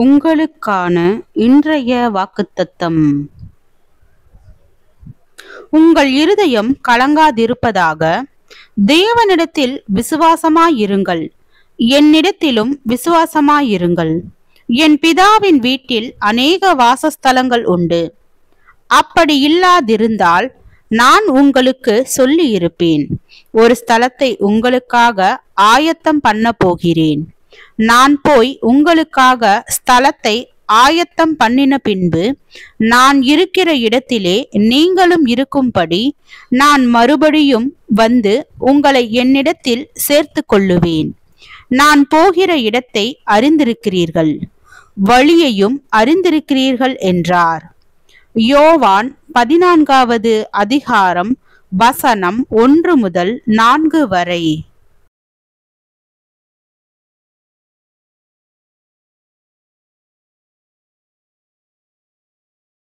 உங்களுக்கான இன்றைய வாக்குத்தத்தம். உங்கள் இருதயம் கலங்காதிருப்பதாக. தேவனிடத்தில் விசுவாசமாயிருங்கள், என்னிடத்திலும் விசுவாசமாயிருங்கள். என் பிதாவின் வீட்டில் அநேக வாசஸ்தலங்கள் உண்டு. அப்படி இல்லாதிருந்தால் நான் உங்களுக்கு சொல்லி இருப்பேன். ஒரு ஸ்தலத்தை உங்களுக்காக ஆயத்தம் பண்ண போகிறேன். நான் போய் உங்களுக்காக ஸ்தலத்தை ஆயத்தம் பண்ணின பின்பு நான் இருக்கிற இடத்திலே நீங்களும் இருக்கும்படி நான் மறுபடியும் வந்து உங்களை என்னிடத்தில் சேர்த்து கொள்ளுவேன். நான் போகிற இடத்தை அறிந்திருக்கிறீர்கள், வழியையும் அறிந்திருக்கிறீர்கள் என்றார். யோவான் 14வது அதிகாரம் வசனம் 1 முதல் 4 வரை.